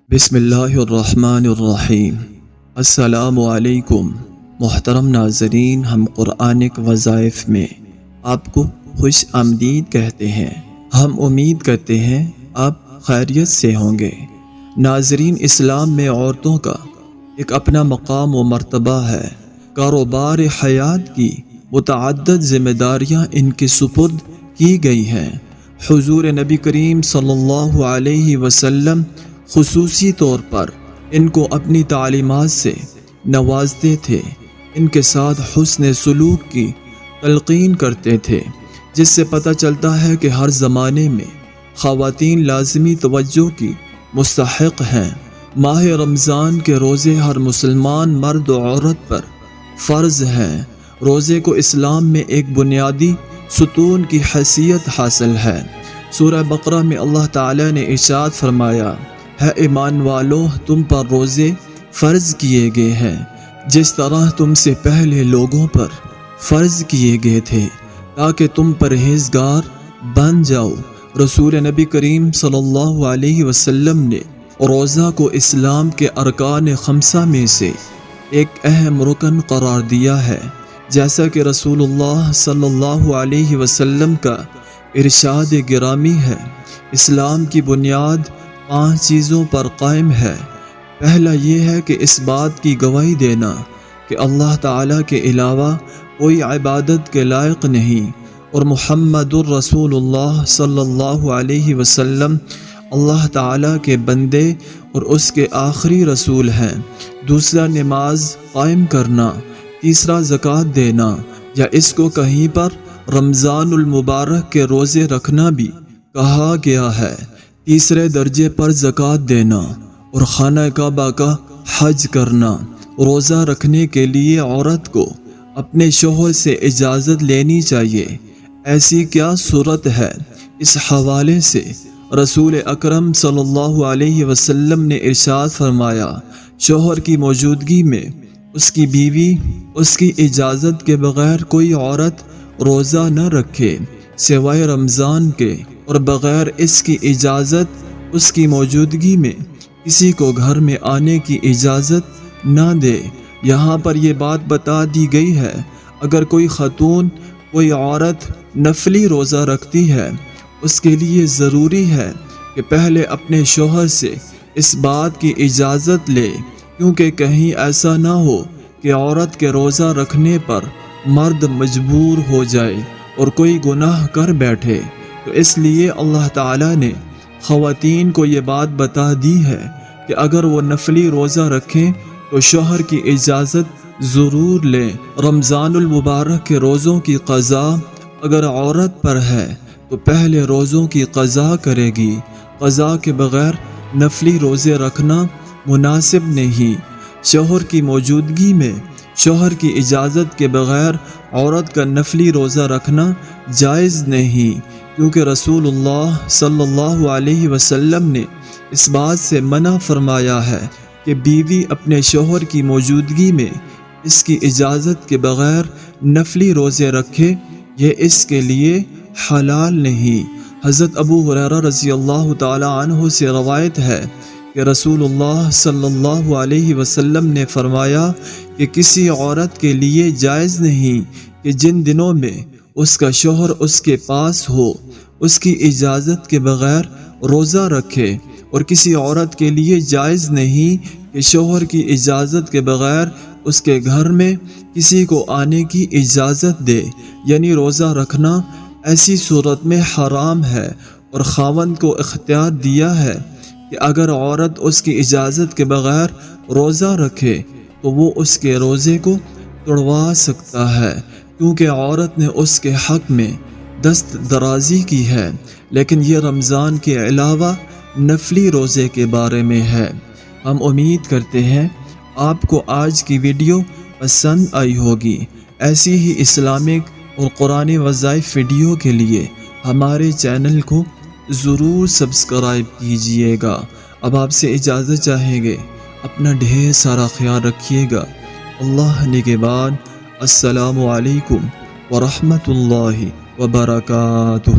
بسم اللہ الرحمن الرحیم۔ السلام علیکم محترم ناظرین، ہم قرآنک وظائف میں آپ کو خوش آمدید کہتے ہیں۔ ہم امید کرتے ہیں آپ خیریت سے ہوں گے۔ ناظرین، اسلام میں عورتوں کا ایک اپنا مقام و مرتبہ ہے۔ کاروبار حیات کی متعدد ذمہ داریاں ان کے سپرد کی گئی ہیں۔ حضور نبی کریم صلی اللہ علیہ وسلم خصوصی طور پر ان کو اپنی تعلیمات سے نوازتے تھے، ان کے ساتھ حسن سلوک کی تلقین کرتے تھے، جس سے پتہ چلتا ہے کہ ہر زمانے میں خواتین لازمی توجہ کی مستحق ہیں۔ ماہ رمضان کے روزے ہر مسلمان مرد و عورت پر فرض ہیں۔ روزے کو اسلام میں ایک بنیادی ستون کی حیثیت حاصل ہے۔ سورہ بقرہ میں اللہ تعالیٰ نے ارشاد فرمایا ہے، ایمان والو، تم پر روزے فرض کیے گئے ہیں جس طرح تم سے پہلے لوگوں پر فرض کیے گئے تھے تاکہ تم پرہیزگار بن جاؤ۔ رسول نبی کریم صلی اللہ علیہ وسلم نے روزہ کو اسلام کے ارکان خمسہ میں سے ایک اہم رکن قرار دیا ہے، جیسا کہ رسول اللہ صلی اللہ علیہ وسلم کا ارشاد گرامی ہے، اسلام کی بنیاد 5 چیزوں پر قائم ہے۔ پہلا یہ ہے کہ اس بات کی گواہی دینا کہ اللہ تعالیٰ کے علاوہ کوئی عبادت کے لائق نہیں اور محمد الرسول اللہ صلی اللہ علیہ وسلم اللہ تعالیٰ کے بندے اور اس کے آخری رسول ہیں۔ دوسرا، نماز قائم کرنا۔ تیسرا، زکوٰۃ دینا، یا اس کو کہیں پر رمضان المبارک کے روزے رکھنا بھی کہا گیا ہے۔ تیسرے درجے پر زکوٰۃ دینا اور خانہ کعبہ کا حج کرنا۔ روزہ رکھنے کے لیے عورت کو اپنے شوہر سے اجازت لینی چاہیے۔ ایسی کیا صورت ہے؟ اس حوالے سے رسول اکرم صلی اللہ علیہ وسلم نے ارشاد فرمایا، شوہر کی موجودگی میں اس کی بیوی اس کی اجازت کے بغیر کوئی عورت روزہ نہ رکھے سوائے رمضان کے، اور بغیر اس کی اجازت اس کی موجودگی میں کسی کو گھر میں آنے کی اجازت نہ دے۔ یہاں پر یہ بات بتا دی گئی ہے، اگر کوئی خاتون، کوئی عورت نفلی روزہ رکھتی ہے، اس کے لیے ضروری ہے کہ پہلے اپنے شوہر سے اس بات کی اجازت لے، کیونکہ کہیں ایسا نہ ہو کہ عورت کے روزہ رکھنے پر مرد مجبور ہو جائے اور کوئی گناہ کر بیٹھے۔ تو اس لیے اللہ تعالیٰ نے خواتین کو یہ بات بتا دی ہے کہ اگر وہ نفلی روزہ رکھیں تو شوہر کی اجازت ضرور لیں۔ رمضان المبارک کے روزوں کی قضا اگر عورت پر ہے تو پہلے روزوں کی قضا کرے گی۔ قضا کے بغیر نفلی روزے رکھنا مناسب نہیں۔ شوہر کی موجودگی میں شوہر کی اجازت کے بغیر عورت کا نفلی روزہ رکھنا جائز نہیں، کیونکہ رسول اللہ صلی اللہ علیہ وسلم نے اس بات سے منع فرمایا ہے کہ بیوی اپنے شوہر کی موجودگی میں اس کی اجازت کے بغیر نفلی روزے رکھے، یہ اس کے لیے حلال نہیں۔ حضرت ابو ہریرہ رضی اللہ تعالی عنہ سے روایت ہے کہ رسول اللہ صلی اللہ علیہ وسلم نے فرمایا کہ کسی عورت کے لیے جائز نہیں کہ جن دنوں میں اس کا شوہر اس کے پاس ہو، اس کی اجازت کے بغیر روزہ رکھے، اور کسی عورت کے لیے جائز نہیں کہ شوہر کی اجازت کے بغیر اس کے گھر میں کسی کو آنے کی اجازت دے، یعنی روزہ رکھنا ایسی صورت میں حرام ہے، اور خاوند کو اختیار دیا ہے کہ اگر عورت اس کی اجازت کے بغیر روزہ رکھے تو وہ اس کے روزے کو توڑوا سکتا ہے، کیونکہ عورت نے اس کے حق میں دست درازی کی ہے۔ لیکن یہ رمضان کے علاوہ نفلی روزے کے بارے میں ہے۔ ہم امید کرتے ہیں آپ کو آج کی ویڈیو پسند آئی ہوگی۔ ایسی ہی اسلامک اور قرآنی وظائف ویڈیو کے لیے ہمارے چینل کو ضرور سبسکرائب کیجئے گا۔ اب آپ سے اجازت چاہیں گے، اپنا ڈھیر سارا خیال رکھیے گا۔ اللہ نگہبان۔ السلام علیکم ورحمۃ اللہ وبرکاتہ۔